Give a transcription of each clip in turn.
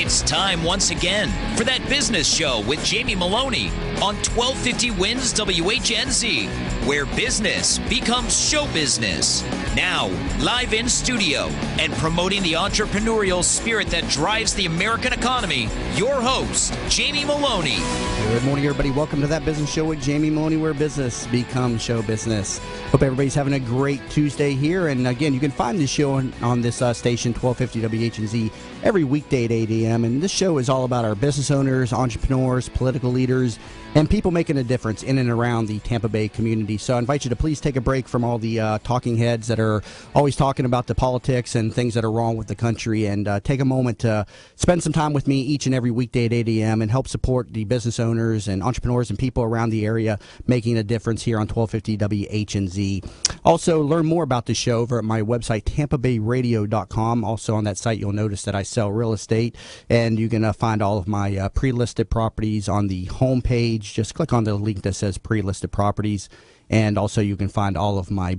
It's time once again for That Business Show with Jamie Meloni on 1250 Wins WHNZ, where business becomes show business. Now, live in studio and promoting the entrepreneurial spirit that drives the American economy, your host, Jamie Meloni. Good morning, everybody. Welcome to That Business Show with Jamie Meloni, where business becomes show business. Hope everybody's having a great Tuesday here. And again, you can find this show on this station, 1250 WHNZ, every weekday at 8 a.m. And this show is all about our business owners, entrepreneurs, political leaders, and people making a difference in and around the Tampa Bay community. So I invite you to please take a break from all the talking heads that are always talking about the politics and things that are wrong with the country, and take a moment to spend some time with me each and every weekday at 8 a.m. and help support the business owners and entrepreneurs and people around the area making a difference here on 1250 WHNZ. Also, learn more about the show over at my website, tampabayradio.com. Also on that site, you'll notice that I sell real estate, and you can find all of my pre-listed properties on the home page. Just click on the link that says pre-listed properties. And also you can find all of my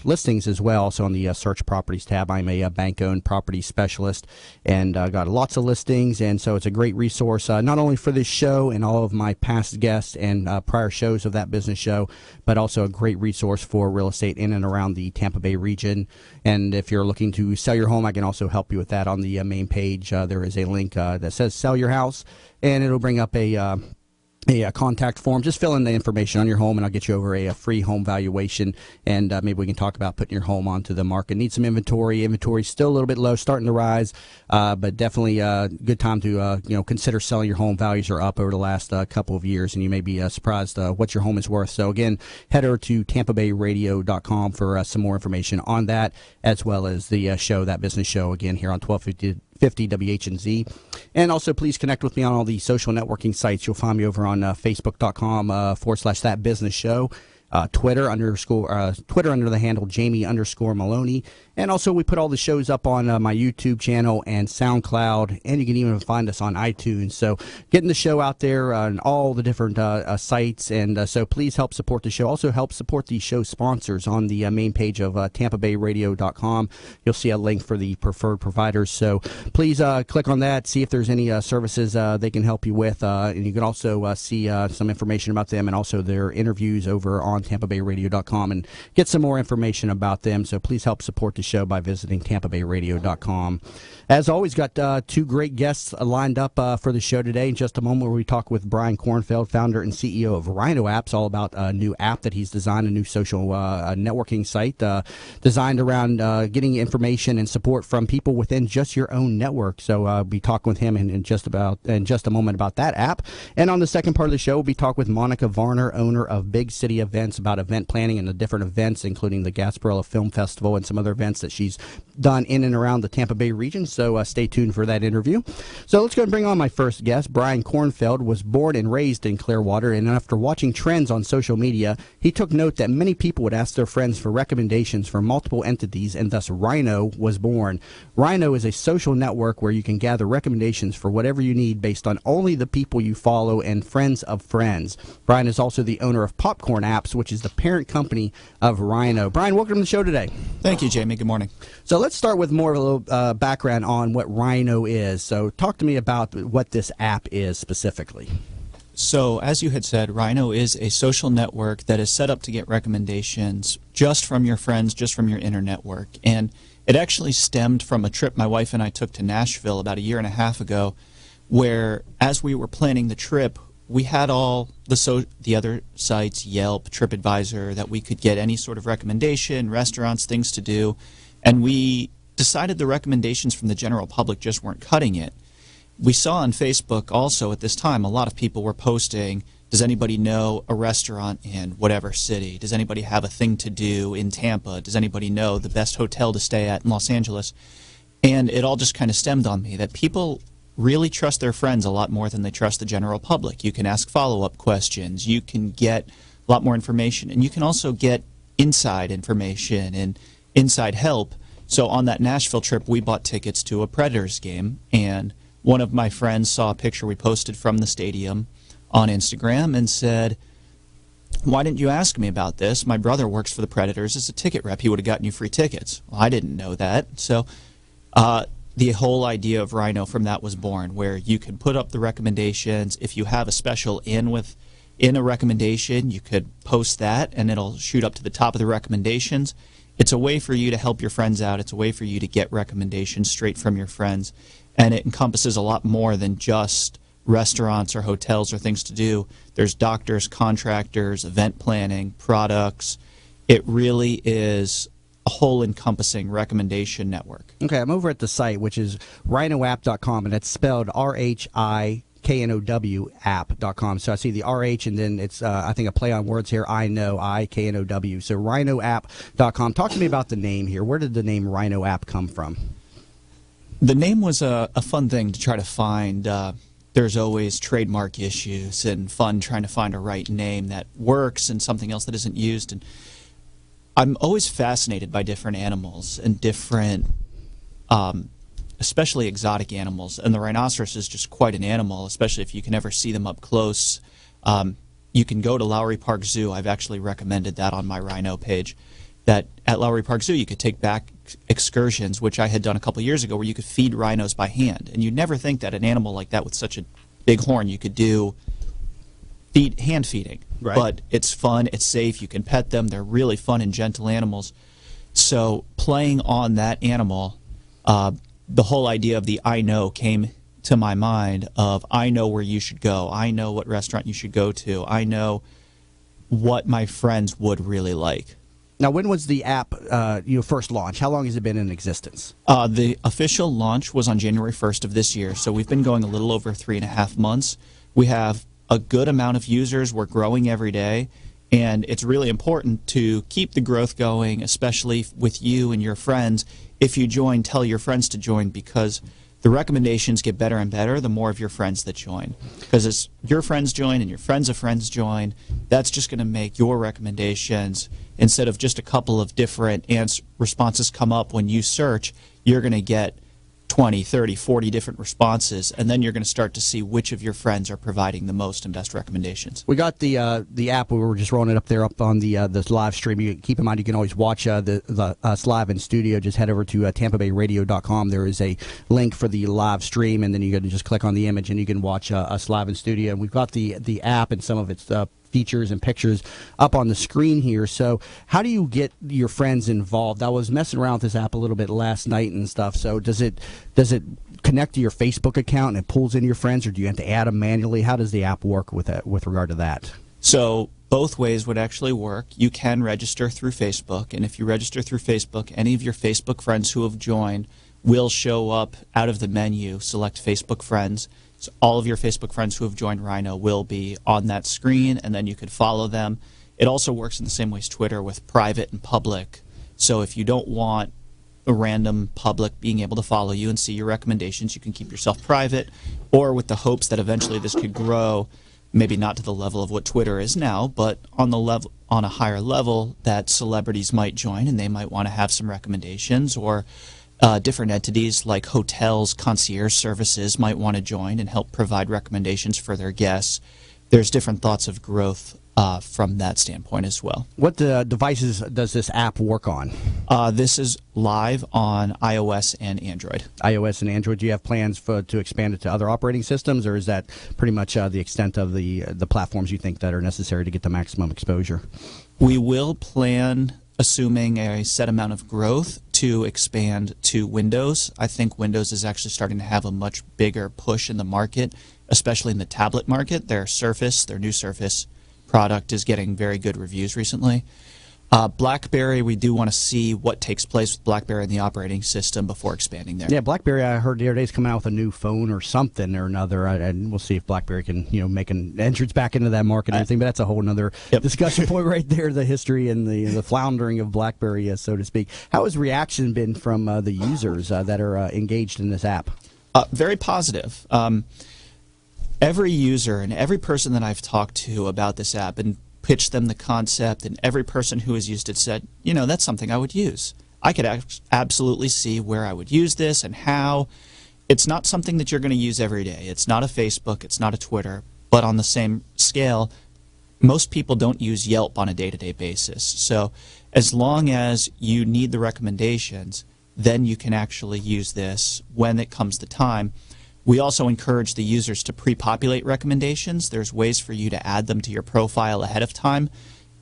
listings as well. So on the search properties tab, I'm a bank-owned property specialist, and got lots of listings. And so it's a great resource, not only for this show and all of my past guests and prior shows of That Business Show, but also a great resource for real estate in and around the Tampa Bay region. And if you're looking to sell your home, I can also help you with that on the main page. There is a link that says sell your house, and it'll bring up a contact form. Just fill in the information on your home, and I'll get you over a free home valuation, and maybe we can talk about putting your home onto the market. Need some inventory. Inventory's still a little bit low, starting to rise, but definitely a good time to consider selling your home. Values are up over the last couple of years, and you may be surprised what your home is worth. So again, head over to tampabayradio.com for some more information on that, as well as the show, That Business Show, again here on 1250 WHNZ. And also, please connect with me on all the social networking sites. You'll find me over on facebook.com/That Business Show. Twitter under the handle Jamie_Meloni. And also, we put all the shows up on my YouTube channel and SoundCloud, and you can even find us on iTunes. So getting the show out there on all the different sites, and so please help support the show. Also help support the show sponsors on the main page of tampabayradio.com. You'll see a link for the preferred providers. So please click on that, see if there's any services they can help you with. And you can also see some information about them and also their interviews over on tampabayradio.com, and get some more information about them. So please help support the show by visiting tampabayradio.com. As always, got two great guests lined up for the show today. In just a moment, where we talk with Brian Kornfeld, founder and CEO of Rhino Apps, all about a new app that he's designed, a new social networking site designed around getting information and support from people within just your own network. So I'll be talking with him in just a moment about that app. And on the second part of the show, we'll be talking with Monica Varner, owner of Big City Events, about event planning and the different events, including the Gasparilla Film Festival and some other events that she's done in and around the Tampa Bay region. So stay tuned for that interview. So let's go and bring on my first guest. Brian Kornfeld was born and raised in Clearwater, and after watching trends on social media, he took note that many people would ask their friends for recommendations for multiple entities, and thus Rhino was born. Rhino is a social network where you can gather recommendations for whatever you need based on only the people you follow and friends of friends. Brian is also the owner of Popcorn Apps, which is the parent company of Rhino. Brian, welcome to the show today. Thank you, Jamie. Good morning. So let's start with more of a little background on what Rhino is. So talk to me about what this app is specifically. So as you had said, Rhino is a social network that is set up to get recommendations just from your friends, just from your inner network. And it actually stemmed from a trip my wife and I took to Nashville about a year and a half ago, where as we were planning the trip, we had all the other sites, Yelp, TripAdvisor, that we could get any sort of recommendation, restaurants, things to do, and we decided the recommendations from the general public just weren't cutting it. We saw on Facebook also at this time a lot of people were posting, does anybody know a restaurant in whatever city? Does anybody have a thing to do in Tampa? Does anybody know the best hotel to stay at in Los Angeles? And it all just kind of stemmed on me that people really trust their friends a lot more than they trust the general public. You can ask follow-up questions, you can get a lot more information, and you can also get inside information and inside help. So on that Nashville trip, we bought tickets to a Predators game, and one of my friends saw a picture we posted from the stadium on Instagram and said, why didn't you ask me about this? My brother works for the Predators as a ticket rep. He would have gotten you free tickets. Well, I didn't know that. So the whole idea of Rhino from that was born, where you can put up the recommendations. If you have a special in a recommendation, you could post that and it'll shoot up to the top of the recommendations. It's a way for you to help your friends out. It's a way for you to get recommendations straight from your friends. And it encompasses a lot more than just restaurants or hotels or things to do. There's doctors, contractors, event planning, products. It really is a whole encompassing recommendation network. Okay, I'm over at the site, which is rhinoapp.com, and it's spelled RHIKNOW app.com. So I see the RH, and then it's, I think, a play on words here, I know, IKNOW. So rhinoapp.com. Talk to me about the name here. Where did the name Rhino App come from? The name was a fun thing to try to find. There's always trademark issues and fun trying to find a right name that works and something else that isn't used. And I'm always fascinated by different animals and different, especially exotic animals. And the rhinoceros is just quite an animal, especially if you can ever see them up close. You can go to Lowry Park Zoo. I've actually recommended that on my rhino page. That at Lowry Park Zoo you could take back excursions, which I had done a couple years ago, where you could feed rhinos by hand. And you'd never think that an animal like that with such a big horn you could do hand feeding. Right. But it's fun, it's safe, you can pet them, they're really fun and gentle animals. So playing on that animal, the whole idea of the I know came to my mind of I know where you should go, I know what restaurant you should go to, I know what my friends would really like. Now, when was the app first launched? How long has it been in existence? The official launch was on January 1st of this year, so we've been going a little over 3.5 months. We have a good amount of users. We're growing every day, and it's really important to keep the growth going, especially with you and your friends. If you join, tell your friends to join, because the recommendations get better and better the more of your friends that join. Because as your friends join and your friends of friends join, that's just going to make your recommendations, instead of just a couple of different responses come up when you search, you're going to get 20, 30, 40 different responses, and then you're going to start to see which of your friends are providing the most and best recommendations. We got the app. We were just rolling it up there up on the live stream. You keep in mind you can always watch us live in studio. Just head over to TampaBayRadio.com. There is a link for the live stream, and then you can just click on the image and you can watch us live in studio. And we've got the app and some of its features and pictures up on the screen here. So how do you get your friends involved? I was messing around with this app a little bit last night and stuff. So does it connect to your Facebook account and it pulls in your friends, or do you have to add them manually? How does the app work with regard to that? So both ways would actually work. You can register through Facebook, and if you register through Facebook, any of your Facebook friends who have joined will show up out of the menu. Select Facebook friends. So all of your Facebook friends who have joined Rhino will be on that screen, and then you could follow them. It also works in the same way as Twitter with private and public. So if you don't want a random public being able to follow you and see your recommendations, you can keep yourself private, or with the hopes that eventually this could grow, maybe not to the level of what Twitter is now, but on a higher level, that celebrities might join and they might want to have some recommendations, or different entities like hotels, concierge services might want to join and help provide recommendations for their guests. There's different thoughts of growth from that standpoint as well. What devices does this app work on? This is live on iOS and Android. iOS and Android. Do you have plans to expand it to other operating systems, or is that pretty much the extent of the platforms you think that are necessary to get the maximum exposure? We will plan, assuming a set amount of growth, to expand to Windows. I think Windows is actually starting to have a much bigger push in the market, especially in the tablet market. Their new Surface product is getting very good reviews recently. BlackBerry, we do want to see what takes place with BlackBerry and the operating system before expanding there. Yeah, BlackBerry, I heard the other day, is coming out with a new phone or something or another, and we'll see if BlackBerry can, make an entrance back into that market and everything. But that's a whole other discussion point right there, the history and the floundering of BlackBerry, so to speak. How has reaction been from the users that are engaged in this app? Very positive. Every user and every person that I've talked to about this app and pitched them the concept, and every person who has used it said, that's something I would use. I could absolutely see where I would use this and how. It's not something that you're going to use every day. It's not a Facebook, it's not a Twitter, but on the same scale, most people don't use Yelp on a day-to-day basis. So as long as you need the recommendations, then you can actually use this when it comes to time. We also encourage the users to pre-populate recommendations. There's ways for you to add them to your profile ahead of time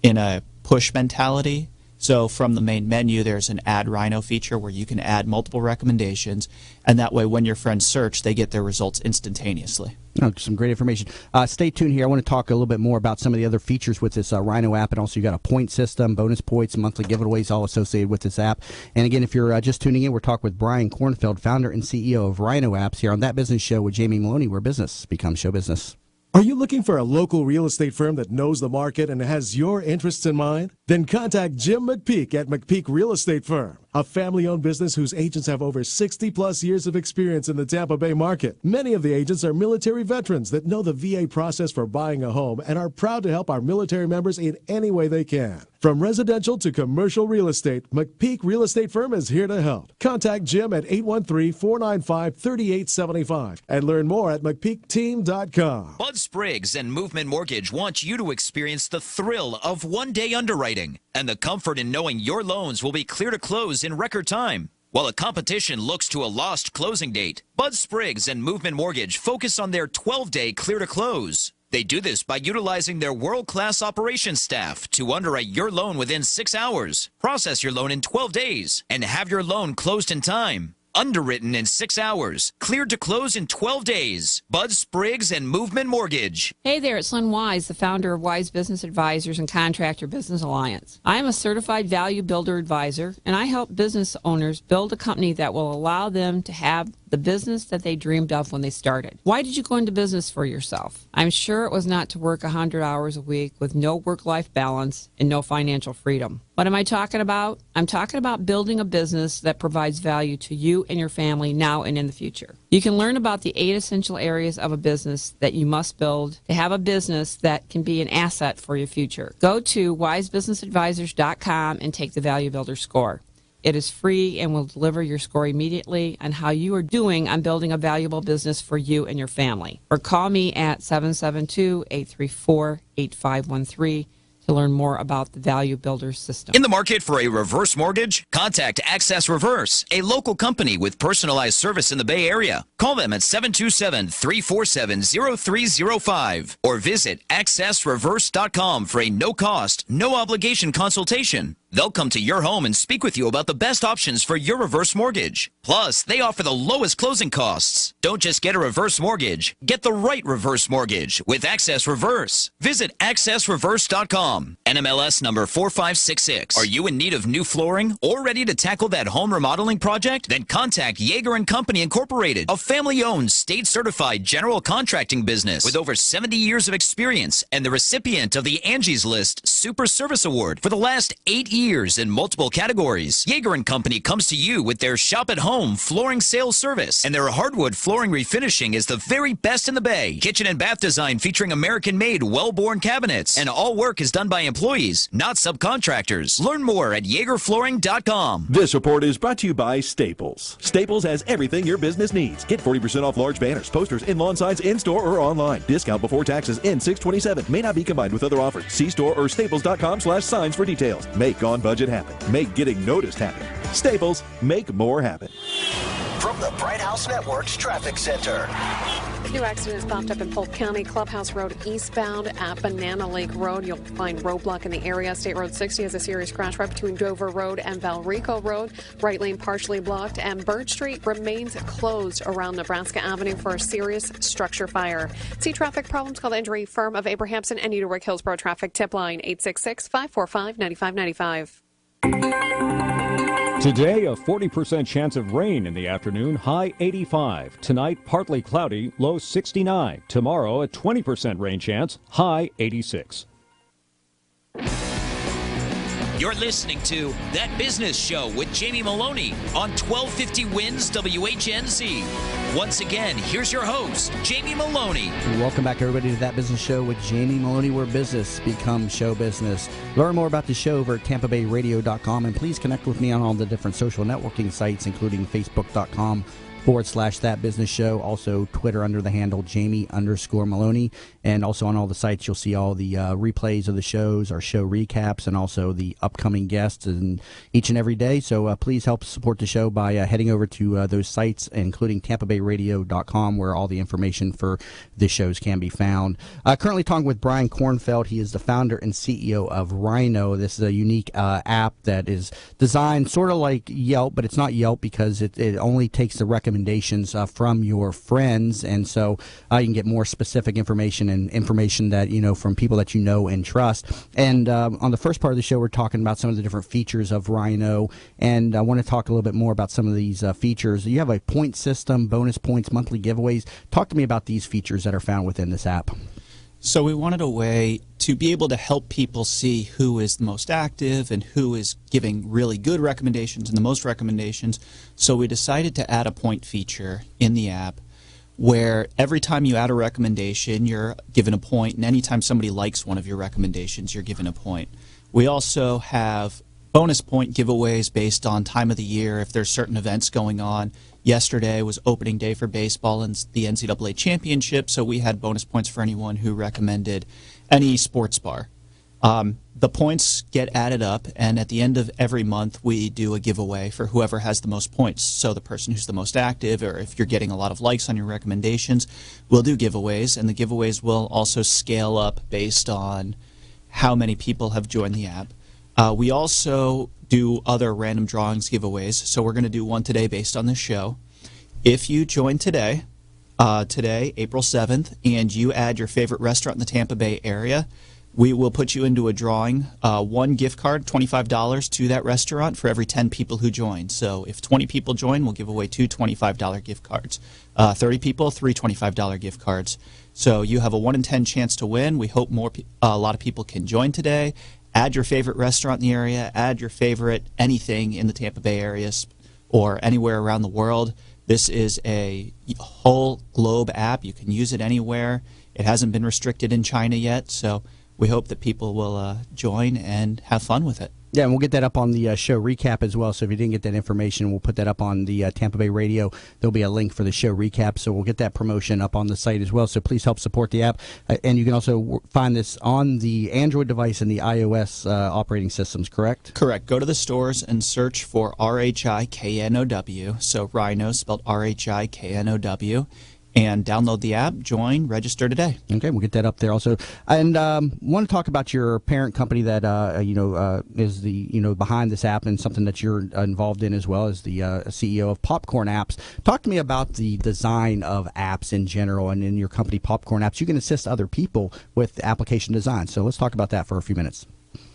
in a push mentality. So from the main menu, there's an Add Rhino feature where you can add multiple recommendations, and that way when your friends search, they get their results instantaneously. Oh, some great information. Stay tuned here. I want to talk a little bit more about some of the other features with this Rhino app, and also you got a point system, bonus points, monthly giveaways all associated with this app. And again, if you're just tuning in, we're talking with Brian Kornfeld, founder and CEO of Rhino Apps, here on That Business Show with Jamie Meloni, where business becomes show business. Are you looking for a local real estate firm that knows the market and has your interests in mind? Then contact Jim McPeak at McPeak Real Estate Firm, a family-owned business whose agents have over 60-plus years of experience in the Tampa Bay market. Many of the agents are military veterans that know the VA process for buying a home and are proud to help our military members in any way they can. From residential to commercial real estate, McPeak Real Estate Firm is here to help. Contact Jim at 813-495-3875 and learn more at McPeakTeam.com. Bud Spriggs and Movement Mortgage want you to experience the thrill of one-day underwriting and the comfort in knowing your loans will be clear to close in record time. While the competition looks to a lost closing date, Bud Spriggs and Movement Mortgage focus on their 12-day clear to close. They do this by utilizing their world-class operations staff to underwrite your loan within 6 hours, process your loan in 12 days, and have your loan closed in time. Underwritten in 6 hours, cleared to close in 12 days. Bud Spriggs and Movement Mortgage. Hey there, it's Lynn Wise, the founder of Wise Business Advisors and Contractor Business Alliance. I am a certified value builder advisor, and I help business owners build a company that will allow them to have the business that they dreamed of when they started. Why did you go into business for yourself? I'm sure it was not to work 100 hours a week with no work-life balance and no financial freedom. What am I talking about? I'm talking about building a business that provides value to you and your family now and in the future. You can learn about the 8 essential areas of a business that you must build to have a business that can be an asset for your future. Go to wisebusinessadvisors.com and take the Value Builder score. It is free and will deliver your score immediately on how you are doing on building a valuable business for you and your family. Or call me at 772-834-8513 to learn more about the Value Builder system. In the market for a reverse mortgage? Contact Access Reverse, a local company with personalized service in the Bay Area. Call them at 727-347-0305 or visit accessreverse.com for a no-cost, no-obligation consultation. They'll come to your home and speak with you about the best options for your reverse mortgage. Plus, they offer the lowest closing costs. Don't just get a reverse mortgage. Get the right reverse mortgage with Access Reverse. Visit accessreverse.com. NMLS number 4566. Are you in need of new flooring or ready to tackle that home remodeling project? Then contact Yeager & Company Incorporated, a family-owned, state-certified general contracting business with over 70 years of experience and the recipient of the Angie's List Super Service Award for the last 8 years in multiple categories. Yeager & Company comes to you with their shop-at-home flooring sales service, and their hardwood flooring refinishing is the very best in the Bay. Kitchen and bath design featuring American-made, well-born cabinets, and all work is done by employees, not subcontractors. Learn more at YeagerFlooring.com. This report is brought to you by Staples. Staples has everything your business needs. Get 40% off large banners, posters, and lawn signs in-store or online. Discount before taxes ends 6/27. May not be combined with other offers. See store or staples.com/signs for details. Make on-budget happen. Make getting noticed happen. Staples, make more happen. From the Bright House Network's Traffic Center. New accidents popped up in Polk County. Clubhouse Road eastbound at Banana Lake Road. You'll find roadblock in the area. State Road 60 has a serious crash right between Dover Road and Valrico Road. Right lane partially blocked, and Bird Street remains closed around Nebraska Avenue for a serious structure fire. See traffic problems? Call the injury firm of Abrahamson and Utica Hillsborough Traffic Tip Line 866-545-9595. Today, a 40% chance of rain in the afternoon, high 85. Tonight, partly cloudy, low 69. Tomorrow, a 20% rain chance, high 86. You're listening to That Business Show with Jamie Meloni on 1250 Wins WHNZ. Once again, here's your host, Jamie Meloni. Welcome back, everybody, to That Business Show with Jamie Meloni, where business becomes show business. Learn more about the show over at TampaBayRadio.com, and please connect with me on all the different social networking sites, including Facebook.com That Business Show. Also, Twitter under the handle Jamie_Meloni. And also on all the sites, you'll see all the replays of the shows, our show recaps, and also the upcoming guests and each and every day. So please help support the show by heading over to those sites, including TampaBayRadio.com, where all the information for the shows can be found. Currently talking with Brian Kornfeld. He is the founder and CEO of Rhino. This is a unique app that is designed sort of like Yelp, but it's not Yelp because it only takes the recommendations from your friends, and so you can get more specific information and information that from people that you know and trust. And on the first part of the show, we're talking about some of the different features of Rhino, and I want to talk a little bit more about some of these features. You have a point system, bonus points, monthly giveaways. Talk to me about these features that are found within this app. So we wanted a way to be able to help people see who is the most active and who is giving really good recommendations and the most recommendations. So we decided to add a point feature in the app where every time you add a recommendation, you're given a point, and anytime somebody likes one of your recommendations, you're given a point. We also have bonus point giveaways based on time of the year if there's certain events going on. Yesterday was opening day for baseball and the NCAA championship, so we had bonus points for anyone who recommended any sports bar. The points get added up, and at the end of every month we do a giveaway for whoever has the most points. So the person who's the most active, or if you're getting a lot of likes on your recommendations, we'll do giveaways, and the giveaways will also scale up based on how many people have joined the app. We also do other random drawings giveaways, so we're going to do one today based on this show. If you join today, April 7th, and you add your favorite restaurant in the Tampa Bay area, we will put you into a drawing, one gift card, $25 to that restaurant for every 10 people who join. So if 20 people join, we'll give away two $25 gift cards. 30 people, three $25 gift cards. So you have a 1 in 10 chance to win. We hope a lot of people can join today. Add your favorite restaurant in the area, add your favorite anything in the Tampa Bay area or anywhere around the world. This is a whole globe app. You can use it anywhere. It hasn't been restricted in China yet, so we hope that people will join and have fun with it. Yeah, and we'll get that up on the show recap as well. So if you didn't get that information, we'll put that up on the Tampa Bay Radio. There'll be a link for the show recap, so we'll get that promotion up on the site as well. So please help support the app. And you can also find this on the Android device and the iOS operating systems, correct? Correct. Go to the stores and search for RHIKNOW, so Rhino spelled RHIKNOW. And download the app, join, register today. Okay, we'll get that up there also. And want to talk about your parent company that is the behind this app and something that you're involved in as well as the CEO of Popcorn Apps. Talk to me about the design of apps in general, and in your company Popcorn Apps, you can assist other people with application design. So let's talk about that for a few minutes.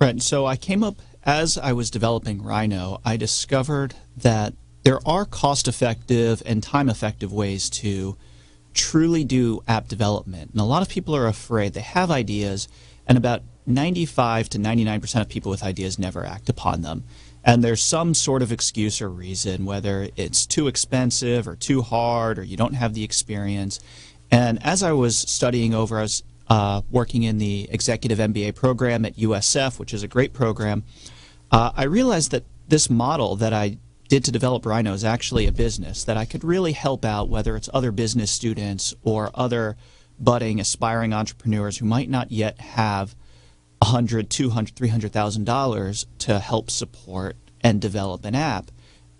Right. So I came up as I was developing Rhino. I discovered that there are cost-effective and time-effective ways to truly do app development. And a lot of people are afraid. They have ideas, and about 95 to 99% of people with ideas never act upon them. And there's some sort of excuse or reason, whether it's too expensive or too hard or you don't have the experience. And as I was studying over, I was working in the executive MBA program at USF, which is a great program. I realized that this model that I did to develop Rhino is actually a business that I could really help out, whether it's other business students or other budding, aspiring entrepreneurs who might not yet have $100,000, $200,000, $300,000 to help support and develop an app.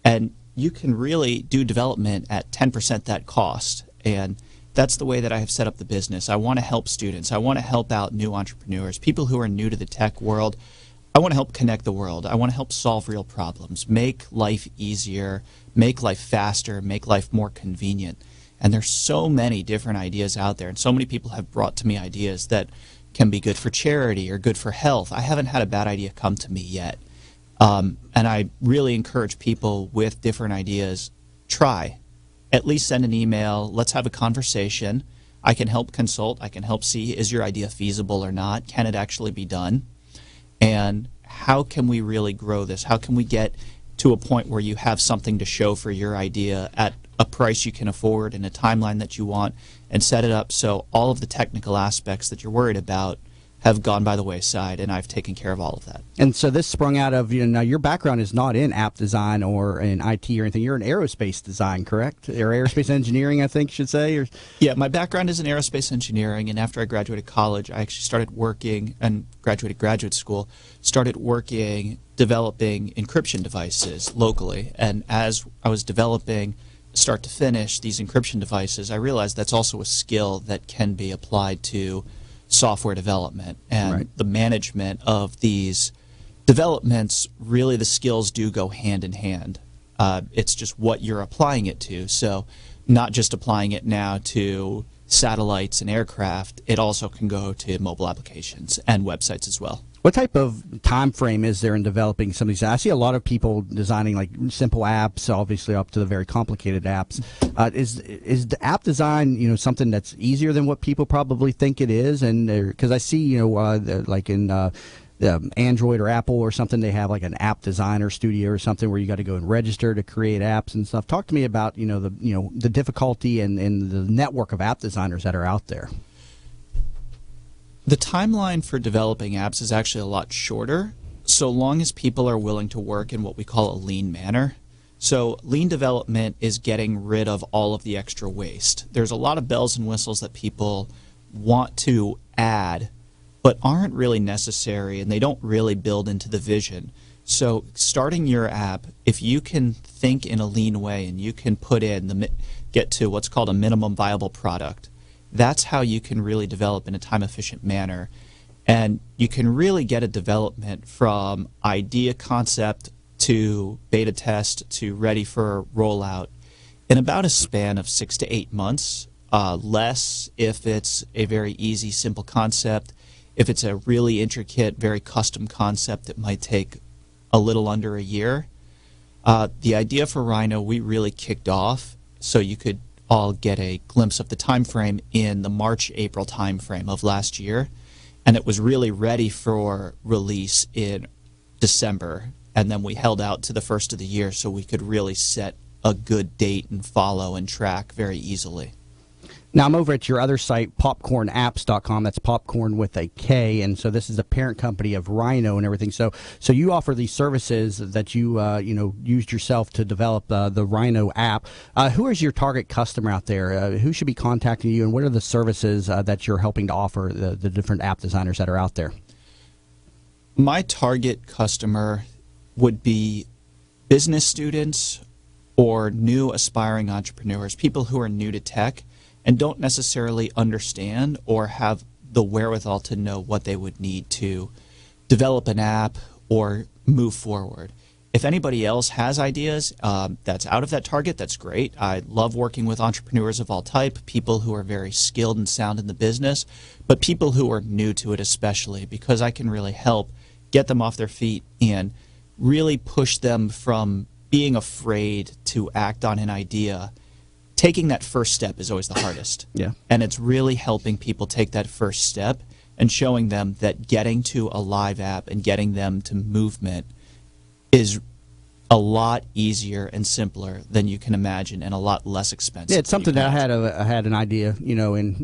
And you can really do development at 10% that cost. And that's the way that I have set up the business. I want to help students. I want to help out new entrepreneurs, people who are new to the tech world. I want to help connect the world. I want to help solve real problems, make life easier, make life faster, make life more convenient. And there's so many different ideas out there, and so many people have brought to me ideas that can be good for charity or good for health. I haven't had a bad idea come to me yet. And I really encourage people with different ideas, try. At least send an email. Let's have a conversation. I can help consult. I can help see, is your idea feasible or not? Can it actually be done? And how can we really grow this? How can we get to a point where you have something to show for your idea at a price you can afford and a timeline that you want, and set it up so all of the technical aspects that you're worried about have gone by the wayside, and I've taken care of all of that. And so this sprung out of, now your background is not in app design or in IT or anything. You're in aerospace design, correct? Or aerospace engineering, I think you should say? Or... Yeah, my background is in aerospace engineering, and after I graduated college, I actually started working and graduated graduate school, started working developing encryption devices locally. And as I was developing start to finish these encryption devices, I realized that's also a skill that can be applied to software development and the management of these developments. Really, the skills do go hand in hand. It's just what you're applying it to. So not just applying it now to satellites and aircraft, it also can go to mobile applications and websites as well. What type of time frame is there in developing some of these? I see a lot of people designing like simple apps, obviously up to the very complicated apps. Is the app design, something that's easier than what people probably think it is? And because I see, like in Android or Apple or something, they have like an app designer studio or something where you got to go and register to create apps and stuff. Talk to me about the difficulty and the network of app designers that are out there. The timeline for developing apps is actually a lot shorter, so long as people are willing to work in what we call a lean manner. So lean development is getting rid of all of the extra waste. There's a lot of bells and whistles that people want to add, but aren't really necessary, and they don't really build into the vision. So starting your app, if you can think in a lean way and you can put in get to what's called a minimum viable product, that's how you can really develop in a time-efficient manner. And you can really get a development from idea concept to beta test to ready for rollout in about a span of 6 to 8 months, less if it's a very easy, simple concept. If it's a really intricate, very custom concept, it might take a little under a year. The idea for Rhino, we really kicked off so you could all get a glimpse of the time frame in the March-April time frame of last year, and it was really ready for release in December, and then we held out to the first of the year so we could really set a good date and follow and track very easily. Now, I'm over at your other site, popcornapps.com. That's popcorn with a K, and so this is a parent company of Rhino and everything. So you offer these services that you used yourself to develop the Rhino app. Who is your target customer out there? Who should be contacting you, and what are the services that you're helping to offer the different app designers that are out there? My target customer would be business students or new aspiring entrepreneurs, people who are new to tech and don't necessarily understand or have the wherewithal to know what they would need to develop an app or move forward. If anybody else has ideas that's out of that target, that's great. I love working with entrepreneurs of all type, people who are very skilled and sound in the business, but people who are new to it especially, because I can really help get them off their feet and really push them from being afraid to act on an idea. Taking that first step is always the hardest. Yeah. And it's really helping people take that first step and showing them that getting to a live app and getting them to movement is a lot easier and simpler than you can imagine, and a lot less expensive. Yeah, it's something that I had an idea,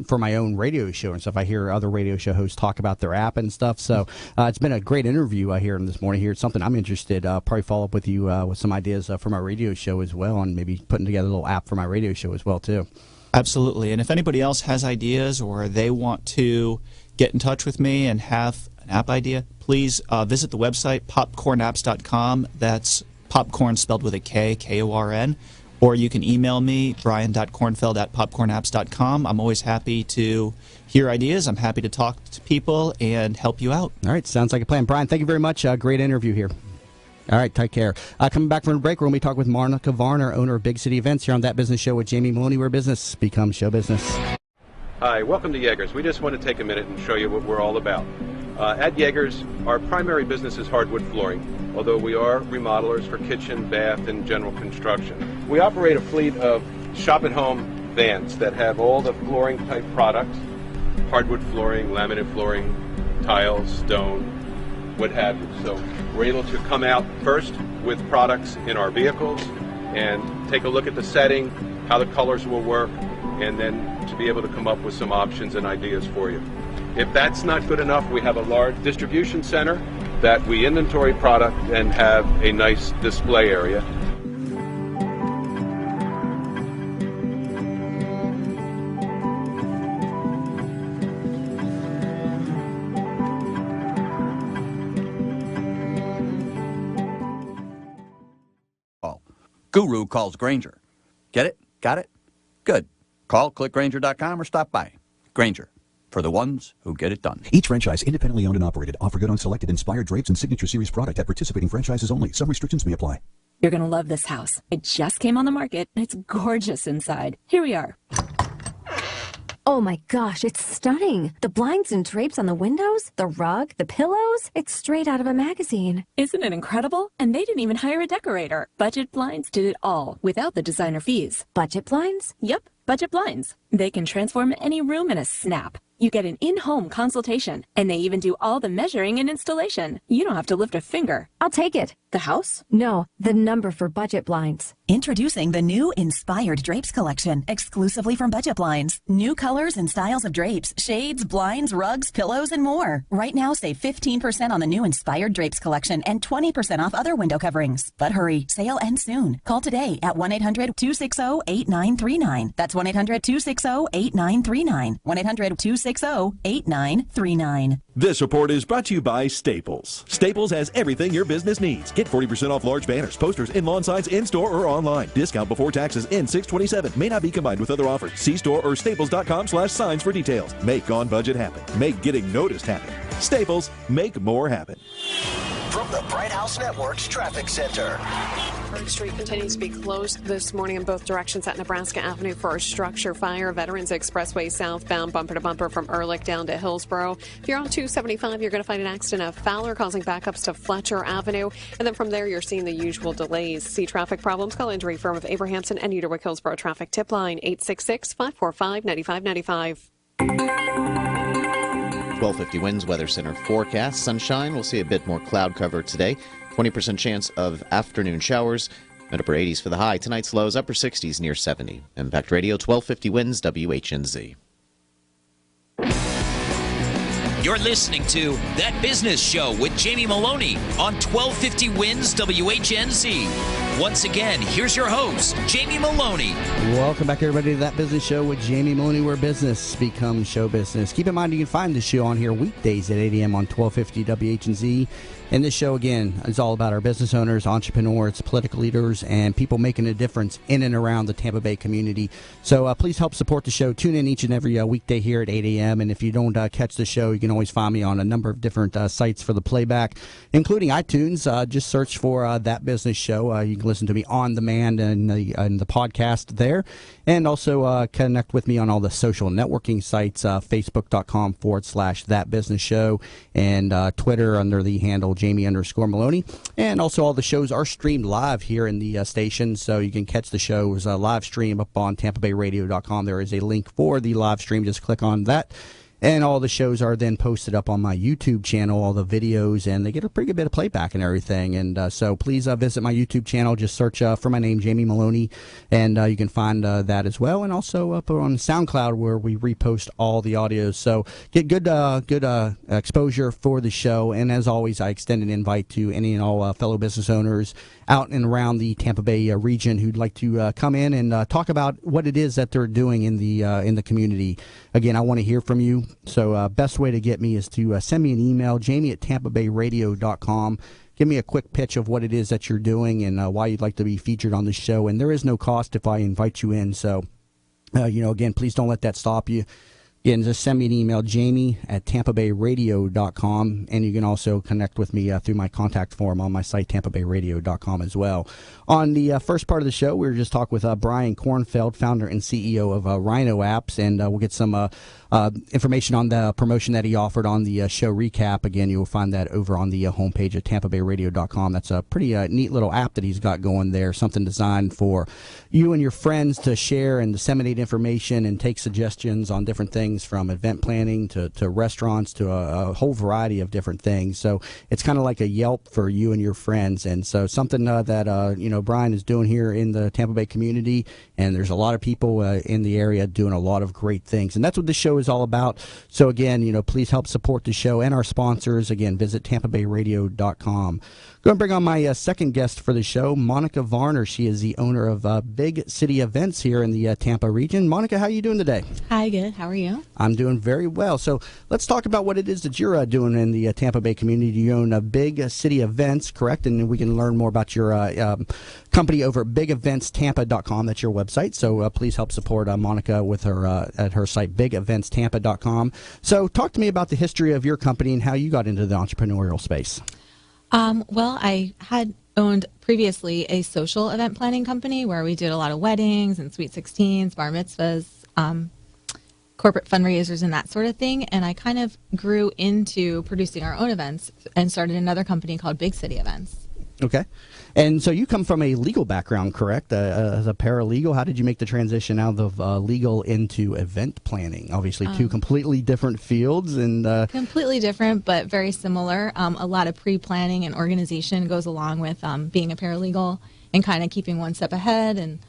for my own radio show and stuff. I hear other radio show hosts talk about their app and stuff. So it's been a great interview I hear this morning. Here, it's something I'm interested. Probably follow up with you with some ideas for my radio show as well, and maybe putting together a little app for my radio show as well too. Absolutely. And if anybody else has ideas or they want to get in touch with me and have an app idea, please visit the website popcornapps.com. That's popcorn spelled with a K, K-O-R-N, or you can email me, brian.kornfeld@popcornapps.com. I'm always happy to hear ideas. I'm happy to talk to people and help you out. All right, sounds like a plan. Brian, thank you very much. Great interview here. All right, take care. Coming back from the break, we're going to be talking with Monica Varner, owner of Big City Events, here on That Business Show with Jamie Meloni, where business becomes show business. Hi, welcome to Yeager's. We just want to take a minute and show you what we're all about. At Yeager's, our primary business is hardwood flooring, although we are remodelers for kitchen, bath, and general construction. We operate a fleet of shop-at-home vans that have all the flooring type products, hardwood flooring, laminate flooring, tiles, stone, what have you. So we're able to come out first with products in our vehicles and take a look at the setting, how the colors will work, and then to be able to come up with some options and ideas for you. If that's not good enough, we have a large distribution center that we inventory product and have a nice display area. Guru calls Granger. Get it? Got it? Good. Call clickgranger.com or stop by. Granger, for the ones who get it done. Each franchise independently owned and operated. Offer good on selected Inspired Drapes and Signature Series product at participating franchises only. Some restrictions may apply. You're going to love this house. It just came on the market. It's gorgeous inside. Here we are. Oh my gosh, it's stunning. The blinds and drapes on the windows, the rug, the pillows, it's straight out of a magazine. Isn't it incredible? And they didn't even hire a decorator. Budget Blinds did it all without the designer fees. Budget Blinds? Yep, Budget Blinds. They can transform any room in a snap. You get an in-home consultation, and they even do all the measuring and installation. You don't have to lift a finger. I'll take it. The house? No, the number for Budget Blinds. Introducing the new Inspired Drapes collection, exclusively from Budget Blinds. New colors and styles of drapes, shades, blinds, rugs, pillows, and more. Right now, save 15% on the new Inspired Drapes collection and 20% off other window coverings. But hurry, sale ends soon. Call today at 1-800-260-8939. That's 1-800-260-8939. 1-800-260-8939. This report is brought to you by Staples. Staples has everything your business needs. Get 40% off large banners, posters, and lawn signs in-store or online. Discount before taxes in 627. May not be combined with other offers. See store or staples.com/signs for details. Make on budget happen. Make getting noticed happen. Staples, make more happen. From the Bright House Network's Traffic Center. Bird Street continues to be closed this morning in both directions at Nebraska Avenue for a structure fire. Veterans Expressway southbound bumper to bumper from Ehrlich down to Hillsboro. If you're on 275, you're going to find an accident at Fowler causing backups to Fletcher Avenue. And then from there, you're seeing the usual delays. See traffic problems? Call injury firm of Abrahamson and Uterwick Hillsboro Traffic Tip Line 866-545-9595. 1250 winds, weather center forecast. Sunshine, we'll see a bit more cloud cover today. 20% chance of afternoon showers. Mid upper 80s for the high. Tonight's lows, upper 60s near 70. Impact Radio, 1250 winds, WHNZ. You're listening to That Business Show with Jamie Meloni on 1250 Wins WHNZ. Once again, here's your host, Jamie Meloni. Welcome back, everybody, to That Business Show with Jamie Meloni, where business becomes show business. Keep in mind, you can find this show on here weekdays at 8 a.m. on 1250 WHNZ. And this show, again, is all about our business owners, entrepreneurs, political leaders, and people making a difference in and around the Tampa Bay community. So please help support the show. Tune in each and every weekday here at 8 a.m. And if you don't catch the show, you can always find me on a number of different sites for the playback, including iTunes. Just search for That Business Show. You can listen to me on demand and the podcast there. And also connect with me on all the social networking sites, facebook.com/That Business Show, and Twitter under the handle Jamie_Meloni. And also all the shows are streamed live here in the station, so you can catch the shows live stream up on TampaBayRadio.com. There is a link for the live stream. Just click on that. And all the shows are then posted up on my YouTube channel, all the videos, and they get a pretty good bit of playback and everything. And so please visit my YouTube channel. Just search for my name, Jamie Meloni, and you can find that as well. And also up on SoundCloud, where we repost all the audios. So get good exposure for the show. And as always, I extend an invite to any and all fellow business owners out and around the Tampa Bay region who'd like to come in and talk about what it is that they're doing in the community. Again, I want to hear from you. So best way to get me is to send me an email, jamie@tampabayradio.com. Give me a quick pitch of what it is that you're doing and why you'd like to be featured on the show. And there is no cost if I invite you in. So, again, please don't let that stop you. Again, just send me an email, jamie@tampabayradio.com, and you can also connect with me through my contact form on my site, tampabayradio.com as well. On the first part of the show, we were just talking with Brian Kornfeld, founder and CEO of Rhino Apps, and we'll get some information on the promotion that he offered on the show recap. Again, you'll find that over on the homepage at tampabayradio.com. That's a pretty neat little app that he's got going there, something designed for you and your friends to share and disseminate information and take suggestions on different things, from event planning to restaurants to a whole variety of different things. So it's kind of like a Yelp for you and your friends. And so something that Brian is doing here in the Tampa Bay community, and there's a lot of people in the area doing a lot of great things. And that's what this show is is all about. So again, please help support the show and our sponsors. Again, visit TampaBayRadio.com. Going to bring on my second guest for the show, Monica Varner. She is the owner of Big City Events here in the Tampa region. Monica, how are you doing today? Hi, good. How are you? I'm doing very well. So let's talk about what it is that you're doing in the Tampa Bay community. You own Big City Events, correct? And we can learn more about your company over at bigevents.tampa.com. That's your website. So please help support Monica with her at her site, bigevents.tampa.com. So talk to me about the history of your company and how you got into the entrepreneurial space. Well, I had owned previously a social event planning company where we did a lot of weddings and sweet 16s, bar mitzvahs, corporate fundraisers and that sort of thing. And I kind of grew into producing our own events and started another company called Big City Events. Okay. And so you come from a legal background, correct? As a paralegal, how did you make the transition out of legal into event planning? Obviously, two completely different fields. And completely different, but very similar. A lot of pre-planning and organization goes along with being a paralegal and kind of keeping one step ahead. And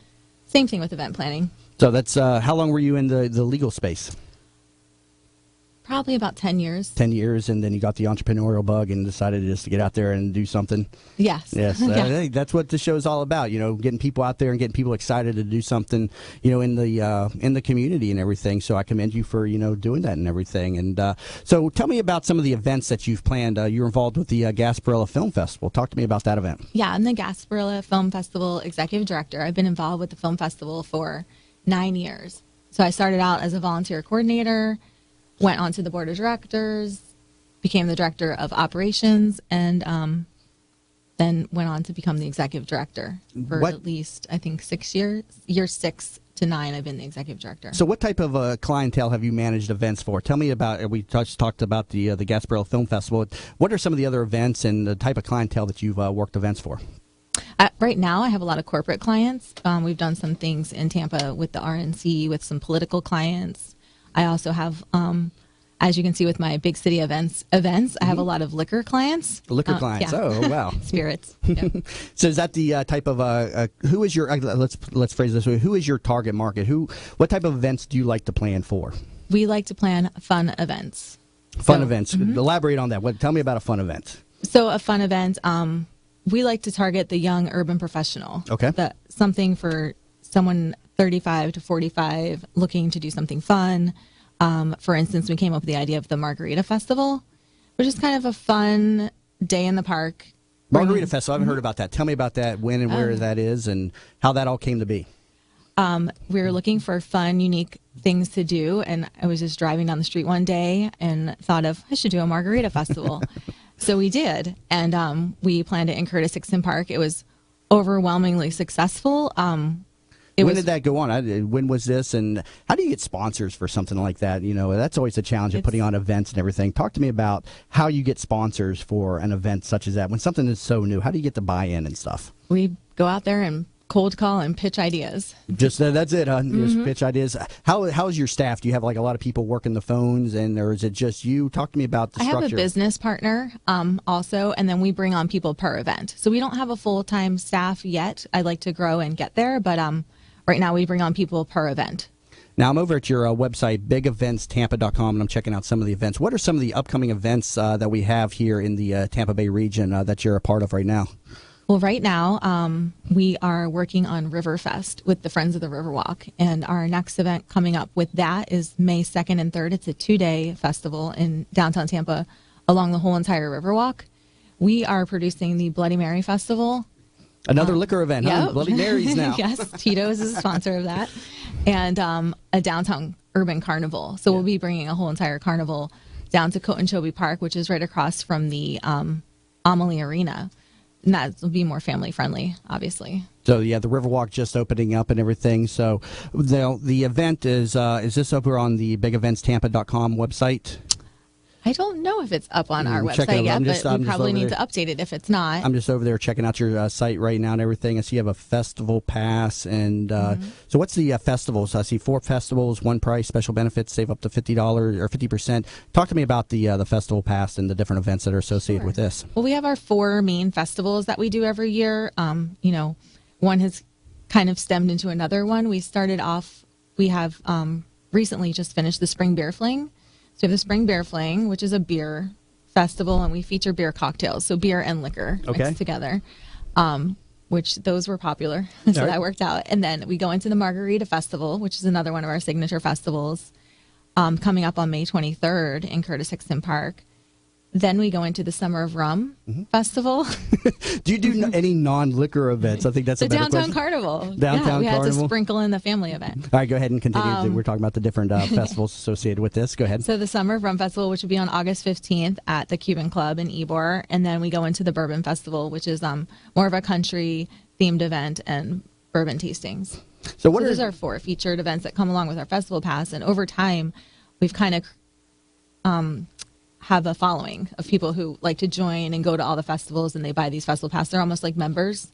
same thing with event planning. So that's how long were you in the legal space? Probably about 10 years. 10 years, and then you got the entrepreneurial bug and decided just to get out there and do something. Yes. Yes. Yeah. I think that's what the show is all about, getting people out there and getting people excited to do something, in the community and everything. So I commend you for, doing that and everything. And so tell me about some of the events that you've planned. You're involved with the Gasparilla Film Festival. Talk to me about that event. Yeah, I'm the Gasparilla Film Festival Executive Director. I've been involved with the film festival for 9 years. So I started out as a volunteer coordinator, went on to the board of directors, became the director of operations, and then went on to become the executive director for at least, I think, 6 years. Year 6 to 9, I've been the executive director. So what type of clientele have you managed events for? Tell me about, we talked about the Gasparilla Film Festival. What are some of the other events and the type of clientele that you've worked events for? Right now, I have a lot of corporate clients. We've done some things in Tampa with the RNC, with some political clients. I also have, as you can see with my Big City events, I have a lot of liquor clients. Liquor clients. Yeah. Oh, wow. Spirits. Yeah. So is that the type of who is your let's phrase this way? Who is your target market? What type of events do you like to plan for? We like to plan fun events. Fun events. Elaborate on that. Tell me about a fun event. So a fun event, we like to target the young urban professional. Okay. Something for someone 35 to 45 looking to do something fun. For instance, we came up with the idea of the Margarita Festival, which is kind of a fun day in the park. Margarita Festival, I haven't heard about that. Tell me about that, when and where that is, and how that all came to be. We were looking for fun, unique things to do, and I was just driving down the street one day and thought of, I should do a Margarita Festival. So we did, and we planned it in Curtis Hickson Park. It was overwhelmingly successful. When did that go on? When was this, and how do you get sponsors for something like that? That's always a challenge of putting on events and everything. Talk to me about how you get sponsors for an event such as that. When something is so new, how do you get the buy-in and stuff? We go out there and cold call and pitch ideas. Just that's it, huh? Just pitch ideas. How's your staff? Do you have a lot of people working the phones, or is it just you? Talk to me about the structure. I have a business partner also, and then we bring on people per event. So we don't have a full-time staff yet. I'd like to grow and get there, but right now we bring on people per event. Now, I'm over at your website, bigevents.tampa.com, and I'm checking out some of the events. What are some of the upcoming events that we have here in the Tampa Bay region that you're a part of right now? Well, right now, we are working on Riverfest with the Friends of the Riverwalk, and our next event coming up with that is May 2nd and 3rd. It's a 2-day festival in downtown Tampa along the whole entire Riverwalk. We are producing the Bloody Mary Festival. Another liquor event, huh? Bloody Marys now. Yes, Tito's is a sponsor of that. And a downtown urban carnival. So we'll be bringing a whole entire carnival down to Cotonchobee Park, which is right across from the Amalie Arena. And that will be more family friendly, obviously. So, yeah, the Riverwalk just opening up and everything. So the event is this over on the bigevents.tampa.com website? I don't know if it's up on our website yet, but we probably need to update it if it's not. I'm just over there checking out your site right now and everything. I see you have a festival pass. And so what's the festivals? I see 4 festivals, one price, special benefits, save up to $50 or 50%. Talk to me about the festival pass and the different events that are associated with this. Well, we have our 4 main festivals that we do every year. One has kind of stemmed into another one. We started off, we have recently just finished the Spring Beer Fling. So we have the Spring Beer Fling, which is a beer festival, and we feature beer cocktails, so beer and liquor mixed together, which those were popular, so that worked out. And then we go into the Margarita Festival, which is another one of our signature festivals, coming up on May 23rd in Curtis Hickson Park. Then we go into the Summer of Rum Festival. Do you do any non-liquor events? I think that's the a better Downtown question. Carnival. Downtown we had Carnival. to sprinkle in the family event. All right, go ahead and continue. We're talking about the different festivals associated with this. Go ahead. So the Summer of Rum Festival, which will be on August 15th at the Cuban Club in Ybor. And then we go into the Bourbon Festival, which is more of a country-themed event and bourbon tastings. So those are 4 featured events that come along with our festival pass. And over time, we've kind of have a following of people who like to join and go to all the festivals, and they buy these festival passes. They're almost like members.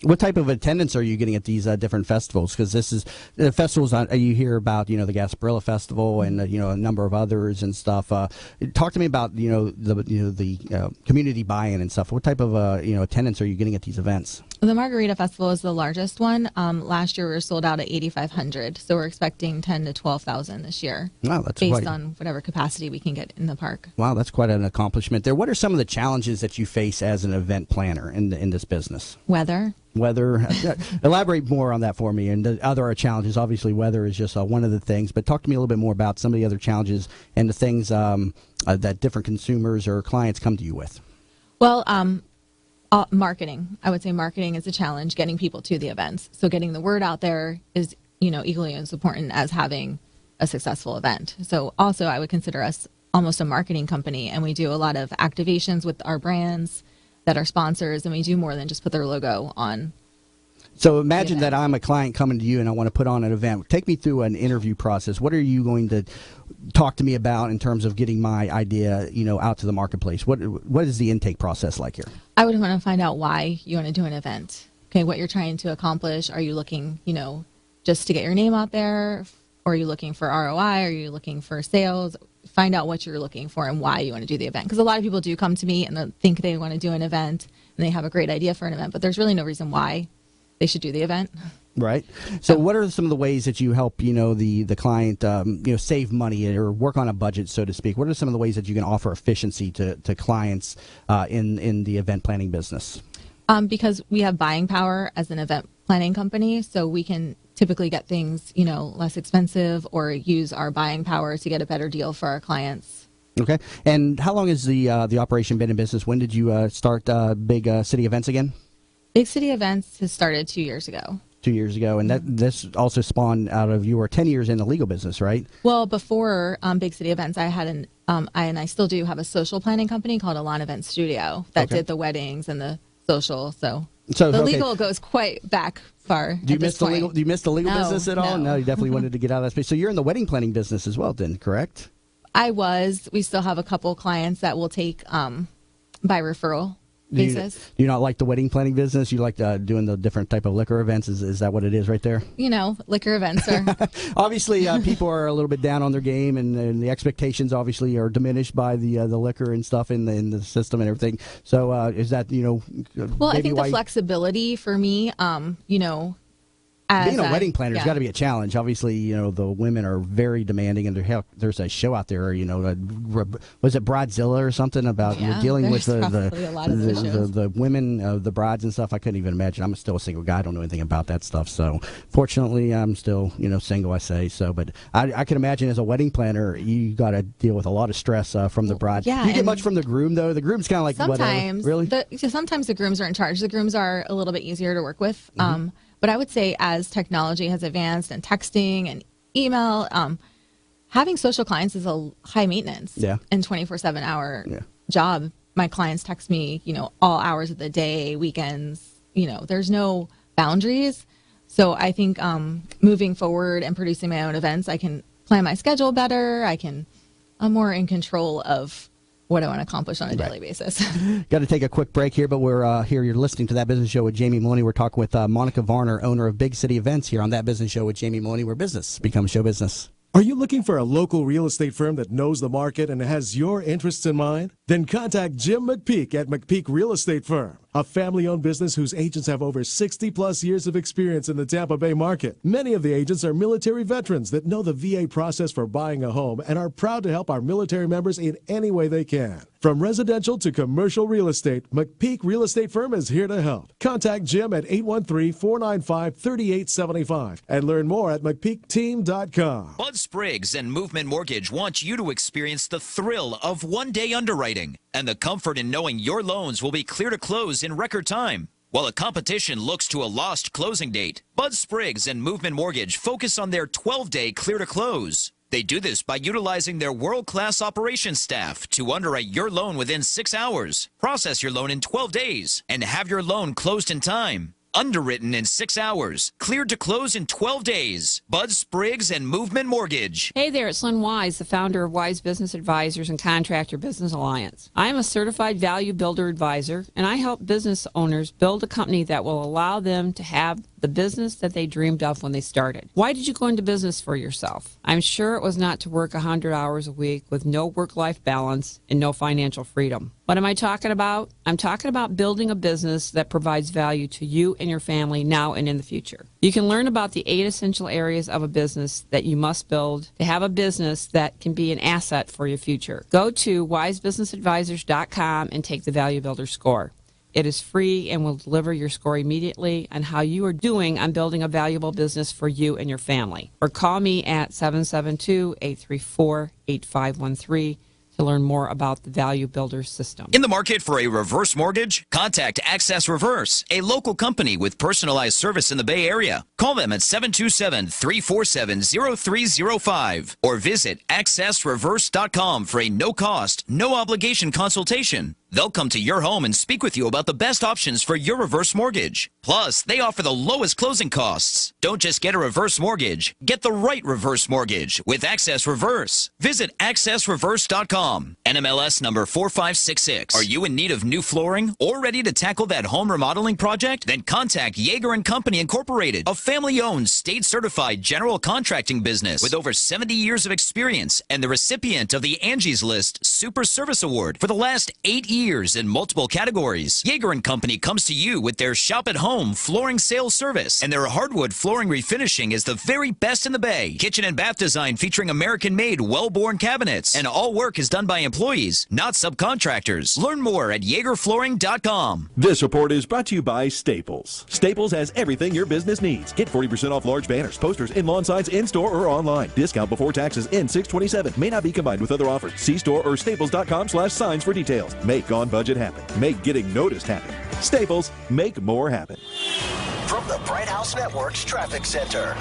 What type of attendance are you getting at these different festivals? Because this is the festivals you hear about, the Gasparilla Festival and a number of others and stuff. Talk to me about the community buy-in and stuff. What type of attendance are you getting at these events? The Margarita Festival is the largest one. Last year we were sold out at 8,500, so we're expecting 10 to 12,000 this year. Wow, that's based on whatever capacity we can get in the park. Wow, that's quite an accomplishment there. What are some of the challenges that you face as an event planner in this business? Weather. Elaborate more on that for me. And the other challenges, obviously weather is just one of the things, but talk to me a little bit more about some of the other challenges and the things that different consumers or clients come to you with. Well, marketing. I would say marketing is a challenge, getting people to the events. So getting the word out there is, equally as important as having a successful event. So also I would consider us almost a marketing company, and we do a lot of activations with our brands that are sponsors, and we do more than just put their logo on. So imagine that I'm a client coming to you and I want to put on an event. Take me through an interview process. What are you going to talk to me about in terms of getting my idea, out to the marketplace? What is the intake process like here? I would want to find out why you want to do an event. Okay, what you're trying to accomplish. Are you looking, just to get your name out there? Or are you looking for ROI? Are you looking for sales? Find out what you're looking for and why you want to do the event. Because a lot of people do come to me and they think they want to do an event and they have a great idea for an event, but there's really no reason why they should do the event. Right. So what are some of the ways that you help, the client, save money or work on a budget, so to speak? What are some of the ways that you can offer efficiency to clients in the event planning business? Because we have buying power as an event planning company, so we can typically get things, less expensive or use our buying power to get a better deal for our clients. Okay. And how long has the operation been in business? When did you start big city events again? Big City Events has started 2 years ago. 2 years ago, and this also spawned out of your 10 years in the legal business, right? Well, before Big City Events, I had I still do have a social planning company called Alon Event Studio that did the weddings and the social. So the legal goes quite back far. Do you miss the legal? Do you miss the legal No, business at all? No, you definitely wanted to get out of that space. So you're in the wedding planning business as well, then, correct? I was. We still have a couple clients that will take by referral basis. Do you not like the wedding planning business? You like doing the different type of liquor events? Is that what it is right there? Liquor events are... Obviously, people are a little bit down on their game, and the expectations obviously are diminished by the liquor and stuff in the system and everything. So is that, Well, I think the flexibility for me, being a wedding planner has got to be a challenge. Obviously, the women are very demanding, and there's a show out there, was it Bridezilla or something about dealing with the women, the brides and stuff. I couldn't even imagine. I'm still a single guy. I don't know anything about that stuff. So fortunately, I'm still, single, I say so. But I can imagine as a wedding planner, you got to deal with a lot of stress from the bride. Yeah, you get much from the groom, though? The groom's kind of like sometimes, whatever. Really? Sometimes the grooms are in charge. The grooms are a little bit easier to work with. But I would say as technology has advanced and texting and email, having social clients is a high maintenance and 24/7 hour job. My clients text me, all hours of the day, weekends, there's no boundaries. So I think moving forward and producing my own events, I can plan my schedule better. I'm more in control of what I want to accomplish on a daily basis. Got to take a quick break here, but we're here. You're listening to That Business Show with Jamie Meloni. We're talking with Monica Varner, owner of Big City Events, here on That Business Show with Jamie Meloni, where business becomes show business. Are you looking for a local real estate firm that knows the market and has your interests in mind? Then contact Jim McPeak at McPeak Real Estate Firm. a family-owned business whose agents have over 60-plus years of experience in the Tampa Bay market. Many of the agents are military veterans that know the VA process for buying a home and are proud to help our military members in any way they can. From residential to commercial real estate, McPeak Real Estate Firm is here to help. Contact Jim at 813-495-3875 and learn more at McPeakTeam.com. Bud Spriggs and Movement Mortgage want you to experience the thrill of one-day underwriting and the comfort in knowing your loans will be clear to close in record time. While the competition looks to a lost closing date, Bud Spriggs and Movement Mortgage focus on their 12-day clear to close. They do this by utilizing their world-class operations staff to underwrite your loan within 6 hours, process your loan in 12 days, and have your loan closed in time. Underwritten in 6 hours, cleared to close in 12 days. Bud Spriggs and Movement Mortgage. Hey there, it's Lynn Wise, the founder of Wise Business Advisors and Contractor Business Alliance. I am a certified value builder advisor, and I help business owners build a company that will allow them to have the business that they dreamed of when they started. Why did you go into business for yourself? I'm sure it was not to work 100 hours a week with no work-life balance and no financial freedom. What am I talking about? I'm talking about building a business that provides value to you and your family now and in the future. You can learn about the 8 essential areas of a business that you must build to have a business that can be an asset for your future. Go to wisebusinessadvisors.com and take the Value Builder score. It is free and will deliver your score immediately on how you are doing on building a valuable business for you and your family. Or call me at 772-834-8513 to learn more about the Value Builder system. In the market for a reverse mortgage? Contact Access Reverse, a local company with personalized service in the Bay Area. Call them at 727-347-0305 or visit accessreverse.com for a no-cost, no-obligation consultation. They'll come to your home and speak with you about the best options for your reverse mortgage. Plus, they offer the lowest closing costs. Don't just get a reverse mortgage. Get the right reverse mortgage with Access Reverse. Visit accessreverse.com. NMLS number 4566. Are you in need of new flooring or ready to tackle that home remodeling project? Then contact Yeager & Company Incorporated, a family-owned, state-certified general contracting business with over 70 years of experience and the recipient of the Angie's List Super Service Award for the last 8 years in multiple categories. Yeager & Company comes to you with their shop-at-home flooring sales service, and their hardwood flooring refinishing is the very best in the Bay. Kitchen and bath design featuring American-made, well-born cabinets, and all work is done by employees, not subcontractors. Learn more at YeagerFlooring.com. This report is brought to you by Staples. Staples has everything your business needs. Get 40% off large banners, posters, and lawn signs in-store or online. Discount before taxes in 627. May not be combined with other offers. See store or staples.com/signs for details. Make on-budget happen. Make getting noticed happen. Staples, make more happen. From the Bright House Network's Traffic Center.